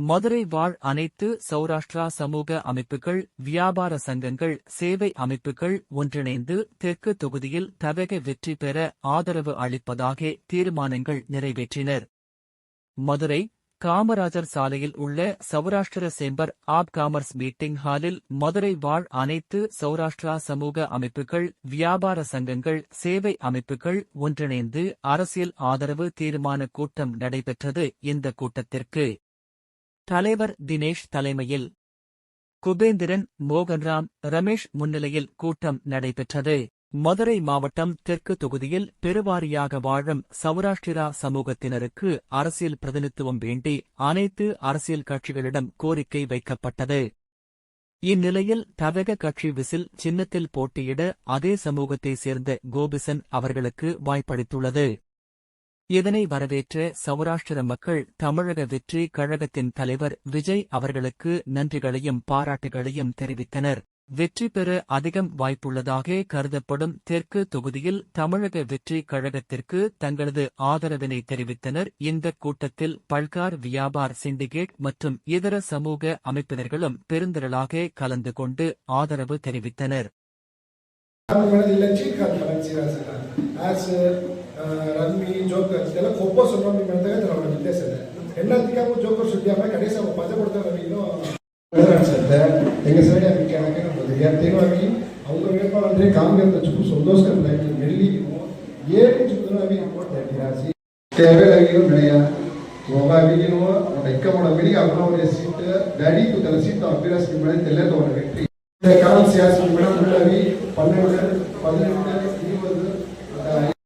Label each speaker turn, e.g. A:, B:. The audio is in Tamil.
A: மதுரை வாழ் அனைத்து சௌராஷ்டிரா சமூக அமைப்புகள், வியாபார சங்கங்கள், சேவை அமைப்புகள் ஒன்றிணைந்து தெற்கு தொகுதியில் தவக வெற்றி பெற ஆதரவு அளிப்பதாக தீர்மானங்கள் நிறைவேற்றினர். மதுரை காமராஜர் சாலையில் உள்ள Saurashtra chamber app commerce meeting ஹாலில் மதுரை வாழ் அனைத்து சௌராஷ்டிரா சமூக அமைப்புகள், வியாபார சங்கங்கள், சேவை அமைப்புகள் ஒன்றிணைந்து அரசியல் ஆதரவு தீர்மான கூட்டம் நடைபெற்றது. இந்த கூட்டத்திற்கு தலைவர் தினேஷ் தலைமையில் குபேந்திரன், மோகன்ராம், ரமேஷ் முன்னிலையில் கூட்டம் நடைபெற்றது. மதுரை மாவட்டம் தெற்கு தொகுதியில் பெருவாரியாக வாழும் சௌராஷ்டிரா சமூகத்தினருக்கு அரசியல் பிரதிநிதித்துவம் வேண்டி அனைத்து அரசியல் கட்சிகளிடம் கோரிக்கை வைக்கப்பட்டது. இந்நிலையில் தவக கட்சி விசில் சின்னத்தில் போட்டியிட அதே சமூகத்தைச் சேர்ந்த கோபிசன் அவர்களுக்கு வாய்ப்பளித்துள்ளது. இதனை வரவேற்ற சௌராஷ்டிர மக்கள் தமிழக வெற்றி கழகத்தின் தலைவர் விஜய் அவர்களுக்கு நன்றிகளையும் பாராட்டுகளையும் தெரிவித்தனர். வெற்றி பெற அதிகம் வாய்ப்புள்ளதாக கருதப்படும் தெற்கு தொகுதியில் தமிழக வெற்றி கழகத்திற்கு தங்களது ஆதரவினை தெரிவித்தனர். இந்த கூட்டத்தில் பல்கார் வியாபார் சிண்டிகேட் மற்றும் இதர சமூக அமைப்பினர்களும் பெருந்திரளாக கலந்து கொண்டு ஆதரவு தெரிவித்தனர்.
B: ರಮ್ಮಿ ಜೋಕರ್ ಇದೆಲ್ಲ ಖೋಖೋ ಸುಮ್ಮನೆ ಮಾಡಿದಾಗ ನಾವು ವಿದ್ಯಾಸ ಇದೆ ಎಲ್ಲದಕ್ಕಾಗೂ ಜೋಕರ್ ಸುದ್ದಿ ಆಮೇಲೆ ಕಡೆಸ ಪದ ಕೊಡ್ತಾರೆ ನಮಗೂ ಅನ್ಸುತ್ತೆ ಹೆಂಗೆ ಸೈಡ್ ಆಗಿ ಕೇಳಕ್ಕೆ ನಮ್ಮದು ಯಾಕೇನಾಗಿ ಅವ್ರು ಏನಪ್ಪ ಅಂದರೆ ಕಾಮ್ಗೆ ಚುಕ್ಕು ಸಂತೋಷಕರವಾಗಿ ಮೆಲ್ಲಿ ಏನು ಚುಕ್ಕನಾಗಿ ಕೊಡ್ತಾರೆ தேவையாகியோ நிறையா ಹೋಗಾಗಿನೋ ಲೆಕ್ಕ ಮಾಡಬೇಡಿ ಅವರವರ ಸೀಟ್ ಗಾಡಿ ಕೂತಲ್ಲ ಸೀಟ್ ಅಭ್ಯಾಸ ಮಾಡಿ ಎಲ್ಲ ತಗೊಂಡು வெற்றி இந்த காலம் சியாசி மேடம் உள்ளவி 12 20